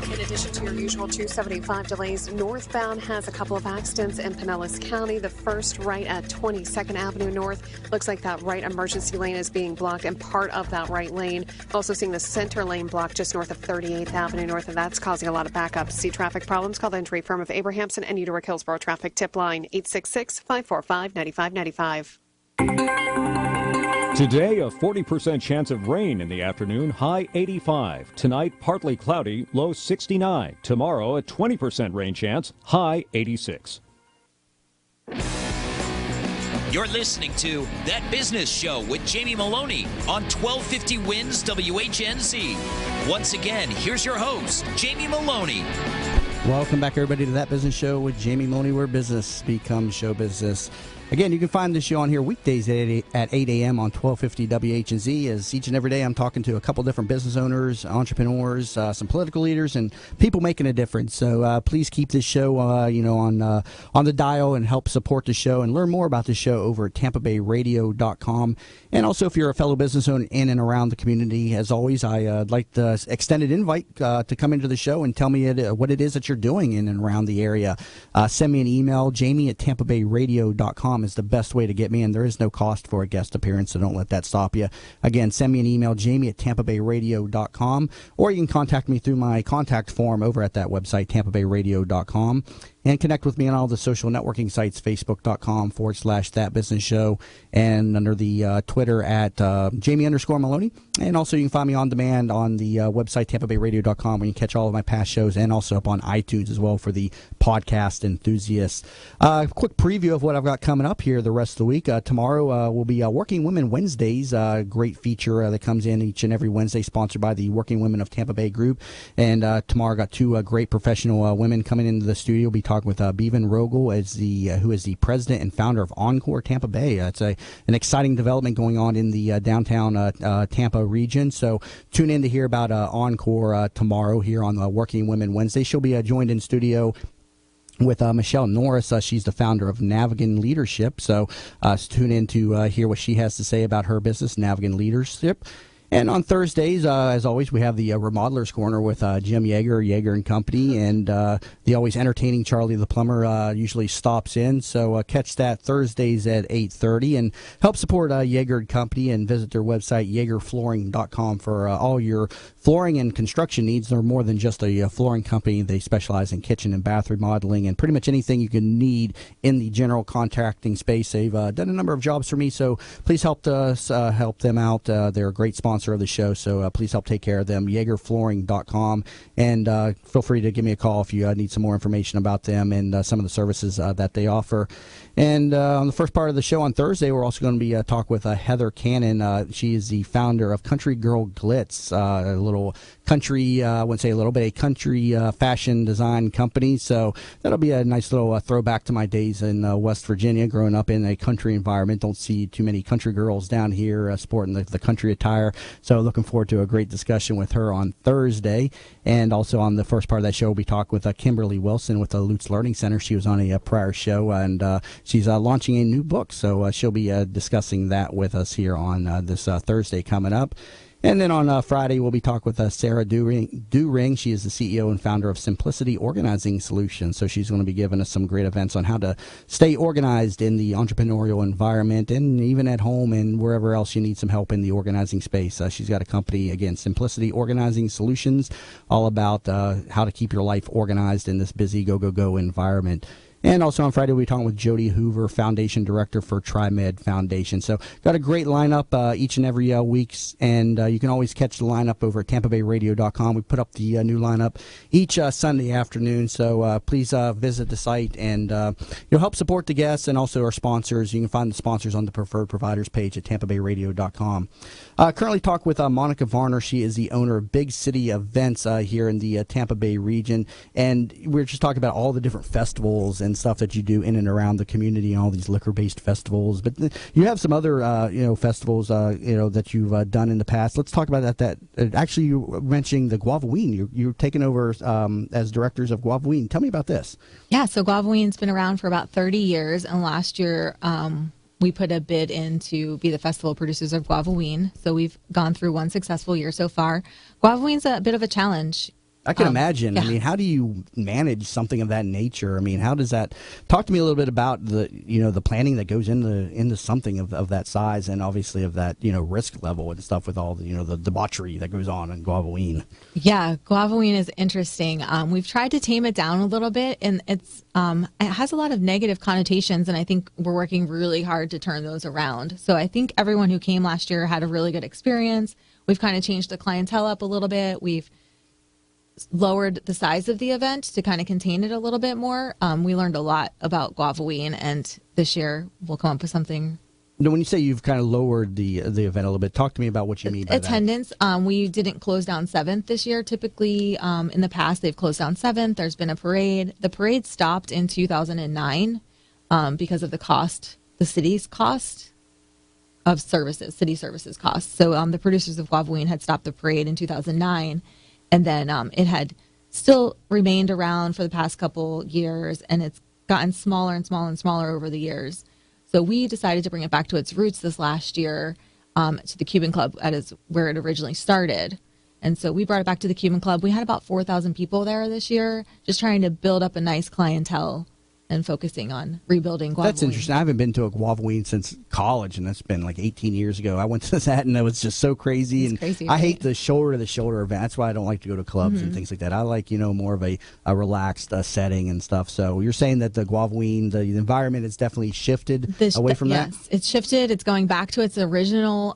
In addition to your usual 275 delays, northbound has a couple of accidents in Pinellas County. The first right at 22nd Avenue North. Looks like that right emergency lane is being blocked, and part of that right lane. Also seeing the center lane blocked just north of 38th Avenue North, and that's causing a lot of backup. See traffic problems? Call the entry firm of Abrahamson and Utica Hillsborough Traffic Tip Line 866-545-9595. Today, a 40% chance of rain in the afternoon, high 85. Tonight, partly cloudy, low 69. Tomorrow, a 20% rain chance, high 86. You're listening to That Business Show with Jamie Meloni on 1250 Wins WHNZ. Once again, here's your host, Jamie Meloni. Welcome back, everybody, to That Business Show with Jamie Meloni, where business becomes show business. Again, you can find this show on here weekdays at 8 a.m. on 1250 WHNZ. As each and every day, I'm talking to a couple different business owners, entrepreneurs, some political leaders, and people making a difference. So please keep this show, on the dial and help support the show and learn more about the show over at TampaBayRadio.com. And also, if you're a fellow business owner in and around the community, as always, I'd like the extended invite to come into the show and tell me what it is that you're doing in and around the area. Send me an email, jamie@TampaBayRadio.com. is the best way to get me, and there is no cost for a guest appearance, so don't let that stop you. Again, send me an email, jamie@TampaBayRadio.com, or you can contact me through my contact form over at that website, TampaBayRadio.com. and connect with me on all the social networking sites, facebook.com/That Business Show, and under the Twitter at Jamie_Maloney. And also you can find me on demand on the website, TampaBayRadio.com, where you can catch all of my past shows, and also up on iTunes as well for the podcast enthusiasts. Quick preview of what I've got coming up here the rest of the week. Tomorrow will be Working Women Wednesdays, great feature that comes in each and every Wednesday, sponsored by the Working Women of Tampa Bay Group. And tomorrow I got two great professional women coming into the studio. We'll be talking with Bevan Rogel, who is the president and founder of Encore Tampa Bay. It's an exciting development going on in the downtown Tampa region. So tune in to hear about Encore tomorrow here on Working Women Wednesday. She'll be joined in studio with Michelle Norris. She's the founder of Navigan Leadership. So tune in to hear what she has to say about her business, Navigan Leadership. And on Thursdays, as always, we have the Remodeler's Corner with Jim Yeager & Company, and the always entertaining Charlie the Plumber usually stops in. So catch that Thursdays at 8:30, and help support Yeager & Company and visit their website, YeagerFlooring.com, for all your flooring and construction needs. They're more than just a flooring company. They specialize in kitchen and bath remodeling and pretty much anything you can need in the general contracting space. They've done a number of jobs for me, so please help us help them out. They're a great sponsor of the show, so please help take care of them. YeagerFlooring.com, and feel free to give me a call if you need some more information about them and some of the services that they offer. And on the first part of the show on Thursday, we're also going to be talk with Heather Cannon. She is the founder of Country Girl Glitz, a little country, I wouldn't say a little bit, a country fashion design company. So that'll be a nice little throwback to my days in West Virginia, growing up in a country environment. Don't see too many country girls down here sporting the country attire. So looking forward to a great discussion with her on Thursday. And also on the first part of that show, we'll be talking with Kimberly Wilson with the Lutz Learning Center. She was on a prior show, and she's launching a new book. So she'll be discussing that with us here on this Thursday coming up. And then on Friday, we'll be talking with Sarah During. She is the CEO and founder of Simplicity Organizing Solutions. So she's going to be giving us some great events on how to stay organized in the entrepreneurial environment, and even at home and wherever else you need some help in the organizing space. She's got a company, again, Simplicity Organizing Solutions, all about how to keep your life organized in this busy go environment. And also on Friday, we'll be talking with Jody Hoover, Foundation Director for TriMed Foundation. So got a great lineup each and every weeks, and you can always catch the lineup over at TampaBayRadio.com. We put up the new lineup each Sunday afternoon, so please visit the site and you'll help support the guests and also our sponsors. You can find the sponsors on the preferred providers page at TampaBayRadio.com. Currently talk with Monica Varner. She is the owner of Big City Events here in the Tampa Bay region, and we're just talking about all the different festivals and stuff that you do in and around the community, and all these liquor-based festivals. But you have some other, festivals, that you've done in the past. Let's talk about that. Actually, you were mentioning the Guavaween. You're taking over as directors of Guavaween. Tell me about this. Yeah, so Guavaween's been around for about 30 years, and last year we put a bid in to be the festival producers of Guavaween. So we've gone through one successful year so far. Guavaween's a bit of a challenge. I can imagine. Yeah. I mean, how do you manage something of that nature? I mean, how does that? Talk to me a little bit about the planning that goes into something of that size, and obviously of that risk level and stuff, with all the debauchery that goes on in Guavaween. Yeah, Guavaween is interesting. We've tried to tame it down a little bit, and it has a lot of negative connotations, and I think we're working really hard to turn those around. So I think everyone who came last year had a really good experience. We've kind of changed the clientele up a little bit. We've lowered the size of the event to kind of contain it a little bit more. We learned a lot about Guavaween, and this year we'll come up with something. Now, when you say you've kind of lowered the event a little bit, talk to me about what you mean by attendance. We didn't close down 7th this year. Typically, in the past, they've closed down 7th. There's been a parade. The parade stopped in 2009 because of the city's cost of services, city services costs. So the producers of Guavaween had stopped the parade in 2009. And then it had still remained around for the past couple years, and it's gotten smaller and smaller and smaller over the years. So we decided to bring it back to its roots this last year to the Cuban Club, that is where it originally started. And so we brought it back to the Cuban Club. We had about 4,000 people there this year, just trying to build up a nice clientele and focusing on rebuilding Guava That's interesting. I haven't been to a Guavaween since college, and that's been like 18 years ago. I went to that, and it was just so crazy. It's and crazy, I right? hate the shoulder-to-shoulder event. That's why I don't like to go to clubs and Mhm. things like that. I like, more of a relaxed setting and stuff. So you're saying that the Guavaween, the environment has definitely shifted away from that? Yes, it's shifted. It's going back to its original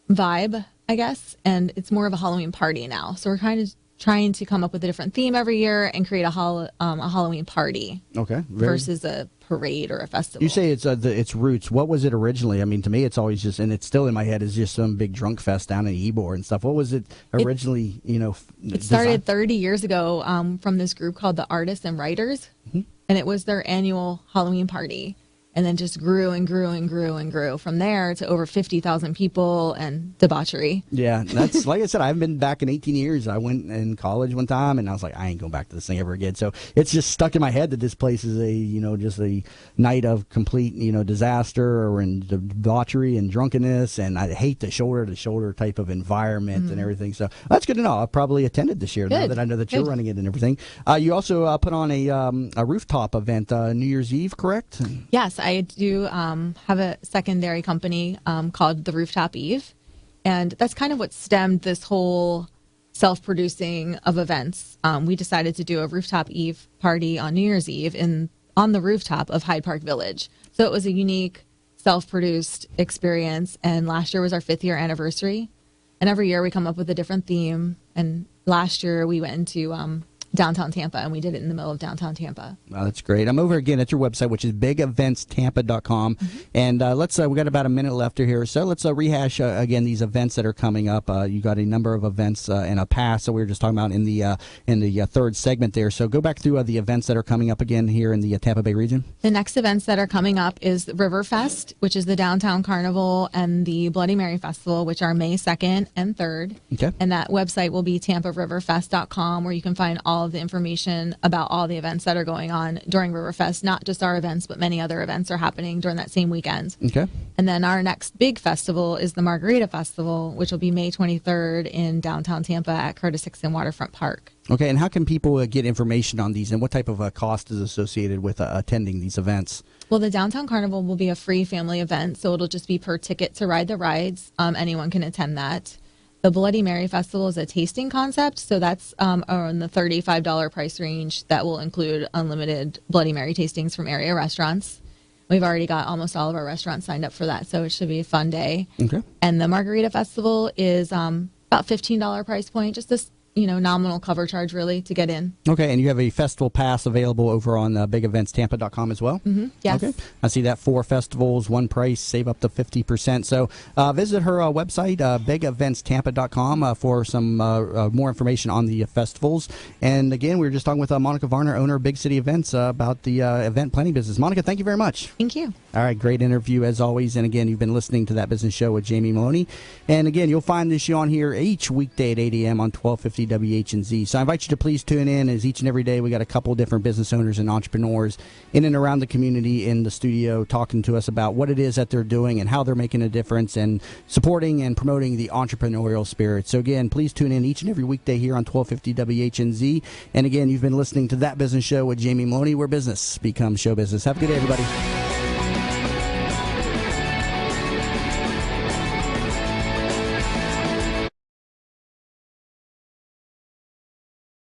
vibe, I guess, and it's more of a Halloween party now. So we're kind of trying to come up with a different theme every year and create a Halloween party Okay. versus a parade or a festival. You say it's its roots. What was it originally? I mean, to me, it's always just, and it's still in my head, is just some big drunk fest down in Ybor and stuff. What was it originally? It started 30 years ago from this group called the Artists and Writers, and it was their annual Halloween party. And then just grew and grew and grew and grew from there to over 50,000 people and debauchery. Yeah, that's like I said, I haven't been back in 18 years. I went in college one time, and I was like, I ain't going back to this thing ever again. So it's just stuck in my head that this place is just a night of complete, disaster or in debauchery and drunkenness. And I hate the shoulder-to-shoulder type of environment and everything. So that's good to know. I've probably attended this year now Good. that I know that you're Good. running it and everything. You also put on a rooftop event New Year's Eve, correct? Yes, I do have a secondary company called the Rooftop Eve, and that's kind of what stemmed this whole self-producing of events. We decided to do a Rooftop Eve party on New Year's Eve on the rooftop of Hyde Park Village. So it was a unique self-produced experience, and last year was our 5th year anniversary. And every year we come up with a different theme, and last year we went into downtown Tampa, and we did it in the middle of downtown Tampa. Wow, that's great. I'm over again at your website, which is bigevents.tampa.com. And we got about a minute left here. So let's rehash again these events that are coming up. You got a number of events in a past. So we were just talking about in the third segment there. So go back through the events that are coming up again here in the Tampa Bay region. The next events that are coming up is Riverfest, which is the Downtown Carnival, and the Bloody Mary Festival, which are May 2nd and 3rd. Okay. And that website will be tampariverfest.com, where you can find all of the information about all the events that are going on during Riverfest. Not just our events, but many other events are happening during that same weekend. Okay. And then our next big festival is the Margarita Festival, which will be May 23rd in downtown Tampa at Curtis Hickson Waterfront Park. Okay, and how can people get information on these, and what type of cost is associated with attending these events? Well, the Downtown Carnival will be a free family event, so it'll just be per ticket to ride the rides. Anyone can attend that. The Bloody Mary Festival is a tasting concept, so that's around the $35 price range. That will include unlimited Bloody Mary tastings from area restaurants. We've already got almost all of our restaurants signed up for that, so it should be a fun day. Okay. And the Margarita Festival is about $15 price point, just this nominal cover charge really to get in. Okay, and you have a festival pass available over on bigevents.tampa.com as well? Mm-hmm. Yes. Okay. I see that 4 festivals, 1 price, save up to 50%. So visit her website, bigevents.tampa.com, for some more information on the festivals. And again, we were just talking with Monica Varner, owner of Big City Events, about the event planning business. Monica, thank you very much. Thank you. All right, great interview as always. And again, you've been listening to That Business Show with Jamie Meloni. And again, you'll find this show on here each weekday at 8 a.m. on 1250 WHNZ. So I invite you to please tune in, as each and every day we got a couple of different business owners and entrepreneurs in and around the community in the studio talking to us about what it is that they're doing and how they're making a difference and supporting and promoting the entrepreneurial spirit. So again, please tune in each and every weekday here on 1250 WHNZ. And again, you've been listening to That Business Show with Jamie Meloni, where business becomes show business. Have a good day, everybody.